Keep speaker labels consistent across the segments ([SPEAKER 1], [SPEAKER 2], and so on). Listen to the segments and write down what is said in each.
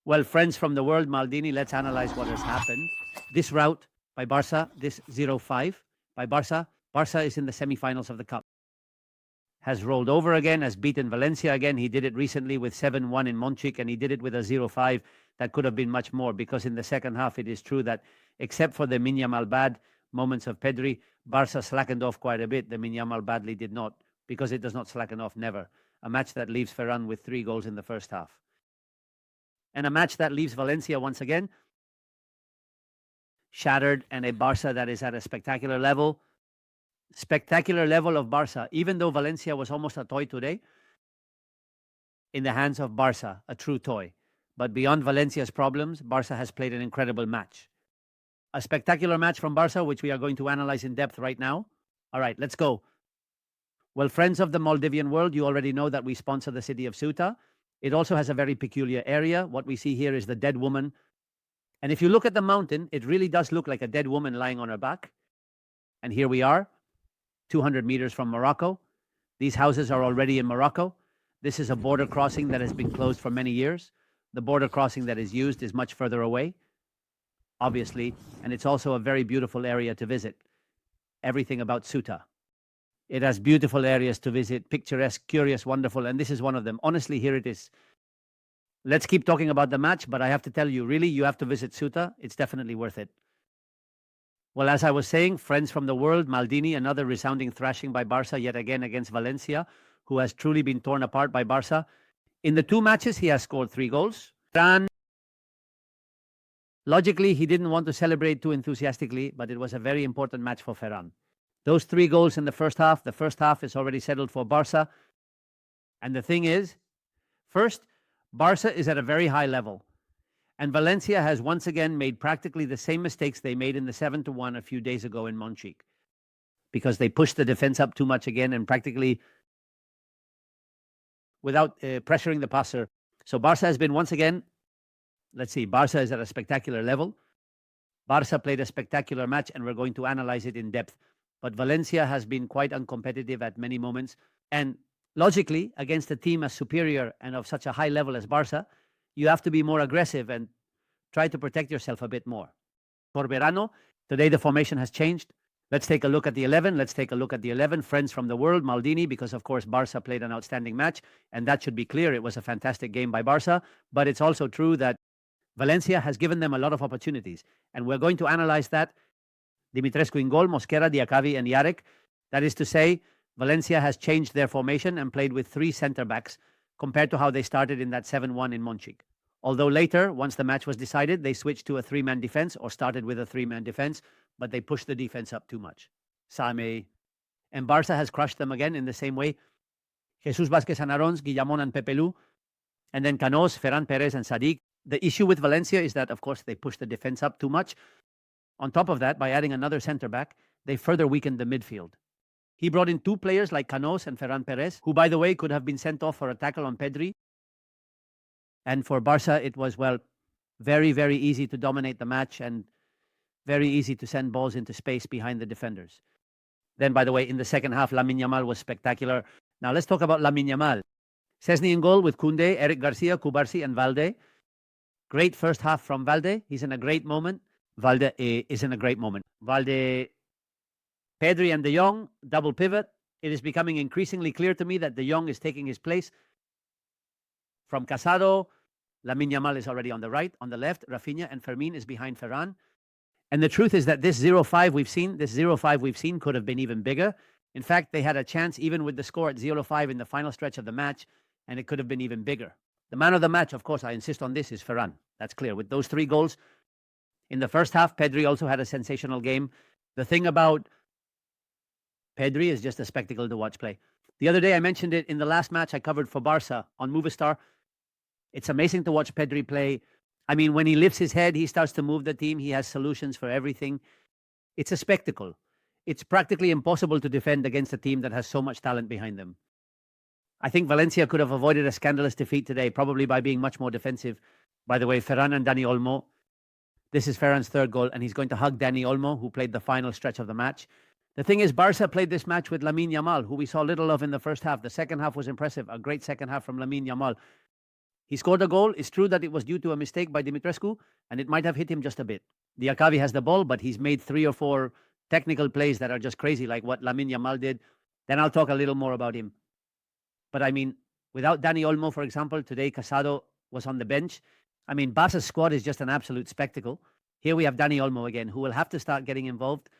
[SPEAKER 1] Well, friends from the world, Maldini, let's analyze what has happened. This route by Barca, this 0-5 by Barca. Barca is in the semifinals of the Cup. Has rolled over again, has beaten Valencia again. He did it recently with 7-1 in Montjuic, and he did it with a 0-5 that could have been much more, because in the second half, it is true that except for the Lamine Yamal bad moments of Pedri, Barca slackened off quite a bit. The Lamine Yamal badly did not, because it does not slacken off, never. A match that leaves Ferran with 3 goals in the first half. And a match that leaves Valencia once again shattered, and a Barca that is at a spectacular level. Spectacular level of Barca, even though Valencia was almost a toy today, in the hands of Barca, a true toy. But beyond Valencia's problems, Barca has played an incredible match. A spectacular match from Barca, which we are going to analyze in depth right now. All right, let's go. Well, friends of the Maldivian world, you already know that we sponsor the city of Ceuta. It also has a very peculiar area. What we see here is the dead woman. And if you look at the mountain, it really does look like a dead woman lying on her back. And here we are, 200 meters from Morocco. These houses are already in Morocco. This is a border crossing that has been closed for many years. The border crossing that is used is much further away, obviously, and it's also a very beautiful area to visit. Everything about Ceuta. It has beautiful areas to visit, picturesque, curious, wonderful, and this is one of them. Honestly, here it is. Let's keep talking about the match, but I have to tell you, really, you have to visit Ceuta. It's definitely worth it. Well, as I was saying, friends from the world, Maldini, another resounding thrashing by Barca yet again against Valencia, who has truly been torn apart by Barca. In the 2 matches, he has scored 3 goals. Ferran, logically, he didn't want to celebrate too enthusiastically, but it was a very important match for Ferran. Those 3 goals in the first half is already settled for Barca. And the thing is, first, Barca is at a very high level. And Valencia has once again made practically the same mistakes they made in the 7-1 a few days ago in Montjuic, because they pushed the defense up too much again and practically without pressuring the passer. So Barca has been once again, let's see, Barca is at a spectacular level. Barca played a spectacular match, and we're going to analyze it in depth. But Valencia has been quite uncompetitive at many moments. And logically, against a team as superior and of such a high level as Barca, you have to be more aggressive and try to protect yourself a bit more. For Verano, today the formation has changed. Let's take a look at the 11. Let's take a look at the 11. Friends from the world, Maldini, because of course Barca played an outstanding match, and that should be clear. It was a fantastic game by Barca, but it's also true that Valencia has given them a lot of opportunities, and we're going to analyze that. Dimitrescu in goal, Mosquera, Diakavi, and Yarek. That is to say, Valencia has changed their formation and played with 3 centre-backs compared to how they started in that 7-1 in Montjuic. Although later, once the match was decided, they switched to a 3-man defense, or started with a 3-man defense, but they pushed the defense up too much. Same. And Barca has crushed them again in the same way. Jesus Vázquez and Arons, Guillamón and Pepelu, and then Canos, Ferran Perez, and Sadiq. The issue with Valencia is that, of course, they pushed the defense up too much. On top of that, by adding another centre-back, they further weakened the midfield. He brought in 2 players like Canos and Ferran Perez, who, by the way, could have been sent off for a tackle on Pedri. And for Barca, it was, well, very, very easy to dominate the match and very easy to send balls into space behind the defenders. Then, by the way, in the second half, Lamine Yamal was spectacular. Now, let's talk about Lamine Yamal. Szczesny in goal with Koundé, Eric Garcia, Kubarsi, and Valde. Great first half from Valde. He's in a great moment. Valde is in a great moment. Valde, Pedri, and De Jong, double pivot. It is becoming increasingly clear to me that De Jong is taking his place from Casado. Lamine Yamal is already on the right. On the left, Raphinha and Fermin is behind Ferran. And the truth is that this 0-5 we've seen could have been even bigger. In fact, they had a chance even with the score at 0-5 in the final stretch of the match, and it could have been even bigger. The man of the match, of course, I insist on this, is Ferran. That's clear. With those 3 goals in the first half, Pedri also had a sensational game. The thing about Pedri is just a spectacle to watch play. The other day, I mentioned it in the last match I covered for Barca on Movistar. It's amazing to watch Pedri play. I mean, when he lifts his head, he starts to move the team. He has solutions for everything. It's a spectacle. It's practically impossible to defend against a team that has so much talent behind them. I think Valencia could have avoided a scandalous defeat today, probably by being much more defensive. By the way, Ferran and Dani Olmo. This is Ferran's 3rd goal, and he's going to hug Dani Olmo, who played the final stretch of the match. The thing is, Barca played this match with Lamine Yamal, who we saw little of in the first half. The second half was impressive. A great second half from Lamine Yamal. He scored a goal. It's true that it was due to a mistake by Dimitrescu, and it might have hit him just a bit. Diakavi has the ball, but he's made 3 or 4 technical plays that are just crazy, like what Lamine Yamal did. Then I'll talk a little more about him. But I mean, without Dani Olmo, for example, today Casado was on the bench. I mean, Barca's squad is just an absolute spectacle. Here we have Dani Olmo again, who will have to start getting involved.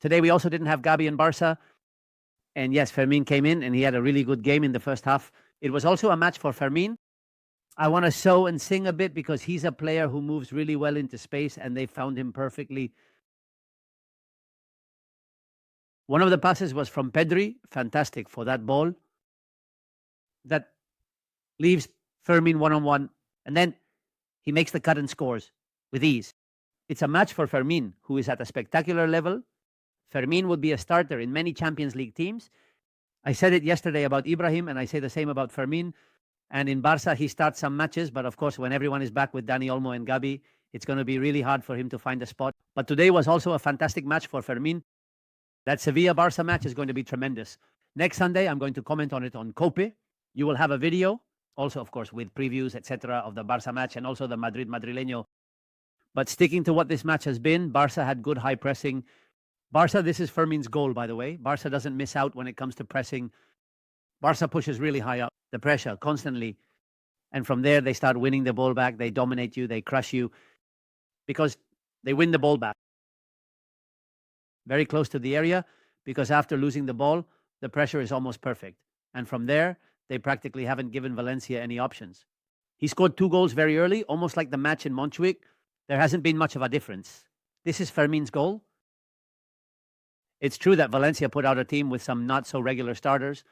[SPEAKER 1] Today we also didn't have Gabi in Barca. And yes, Fermin came in and he had a really good game in the first half. It was also a match for Fermin. I want to sow and sing a bit because he's a player who moves really well into space and they found him perfectly. One of the passes was from Pedri, fantastic for that ball. That leaves Fermin one-on-one, and then he makes the cut and scores with ease. It's a match for Fermin, who is at a spectacular level. Fermin would be a starter in many Champions League teams. I said it yesterday about Ibrahim, and I say the same about Fermin. And in Barca, he starts some matches, but of course, when everyone is back with Dani Olmo and Gabi, it's going to be really hard for him to find a spot. But today was also a fantastic match for Fermin. That Sevilla-Barca match is going to be tremendous. Next Sunday, I'm going to comment on it on Cope. You will have a video, also, of course, with previews, etc., of the Barca match and also the Madrid-Madrileño. But sticking to what this match has been, Barca had good high pressing. Barca, this is Fermin's goal, by the way. Barca doesn't miss out when it comes to pressing. Barca pushes really high up, the pressure, constantly. And from there, they start winning the ball back. They dominate you. They crush you because they win the ball back. Very close to the area because after losing the ball, the pressure is almost perfect. And from there, they practically haven't given Valencia any options. He scored 2 goals very early, almost like the match in Montjuic. There hasn't been much of a difference. This is Fermin's goal. It's true that Valencia put out a team with some not so regular starters.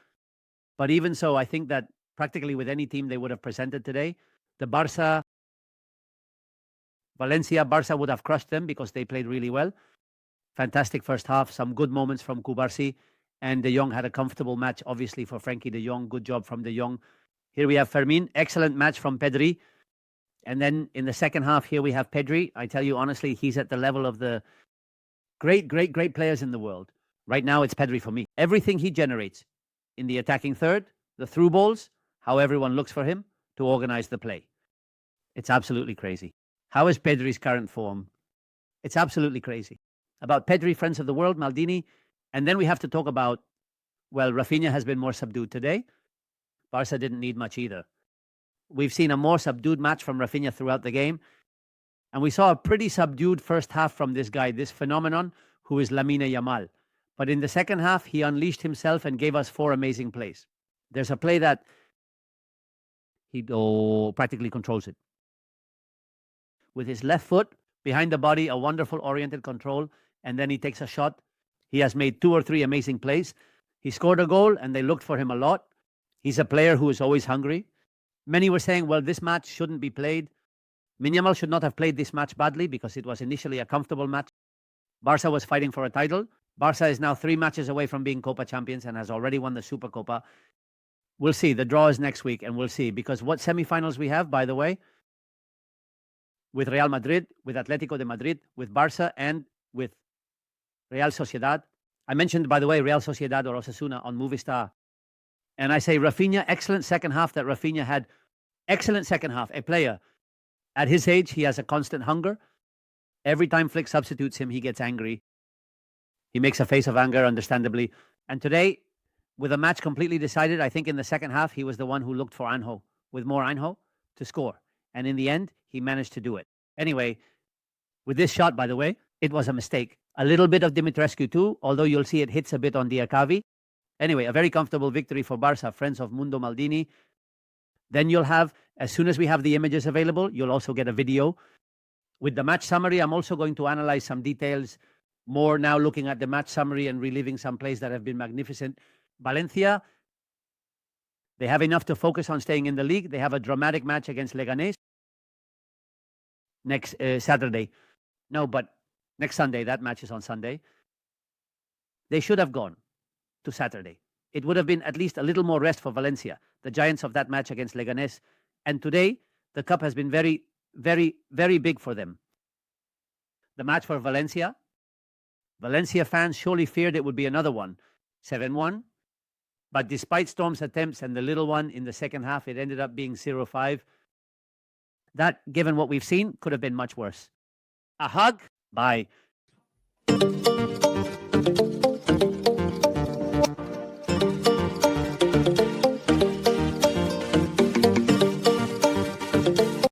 [SPEAKER 1] But even so, I think that practically with any team they would have presented today, the Valencia, Barca would have crushed them because they played really well. Fantastic first half, some good moments from Cubarsí, and De Jong had a comfortable match, obviously, for Frankie De Jong. Good job from De Jong. Here we have Fermin, excellent match from Pedri. And then in the second half, here we have Pedri. I tell you honestly, he's at the level of the great players in the world. Right now, it's Pedri for me. Everything he generates in the attacking third, the through balls, how everyone looks for him to organize the play. It's absolutely crazy. How is Pedri's current form? It's absolutely crazy. About Pedri, friends of the world, Maldini. And then we have to talk about, well, Raphinha has been more subdued today. Barca didn't need much either. We've seen a more subdued match from Raphinha throughout the game. And we saw a pretty subdued first half from this guy, this phenomenon, who is Lamine Yamal. But in the second half, he unleashed himself and gave us 4 amazing plays. There's a play that he practically controls it. With his left foot, behind the body, a wonderful oriented control, and then he takes a shot. He has made 2 or 3 amazing plays. He scored a goal, and they looked for him a lot. He's a player who is always hungry. Many were saying, well, this match shouldn't be played. Lamine Yamal should not have played this match badly because it was initially a comfortable match. Barca was fighting for a title. Barca is now 3 matches away from being Copa champions and has already won the Supercopa. We'll see. The draw is next week, and we'll see. Because what semifinals we have, by the way, with Real Madrid, with Atletico de Madrid, with Barca, and with Real Sociedad. I mentioned, by the way, Real Sociedad or Osasuna on Movistar. And I say Raphinha, excellent second half that Raphinha had. Excellent second half. A player. At his age, he has a constant hunger. Every time Flick substitutes him, he gets angry. He makes a face of anger, understandably. And today, with a match completely decided, I think in the second half, he was the one who looked for Anjo, with more Anjo, to score. And in the end, he managed to do it. Anyway, with this shot, by the way, it was a mistake. A little bit of Dimitrescu too, although you'll see it hits a bit on Diakavi. Anyway, a very comfortable victory for Barca, friends of Mundo Maldini. Then you'll have, as soon as we have the images available, you'll also get a video. With the match summary, I'm also going to analyze some details, more now looking at the match summary and reliving some plays that have been magnificent. Valencia, they have enough to focus on staying in the league. They have a dramatic match against Leganés next Saturday. No, but next Sunday. That match is on Sunday. They should have gone to Saturday. It would have been at least a little more rest for Valencia, the giants of that match against Leganés. And today, the cup has been very, very big for them. The match for Valencia. Valencia fans surely feared it would be another one. 7-1. But despite Storm's attempts and the little one in the second half, it ended up being 0-5. That, given what we've seen, could have been much worse. A hug. Bye.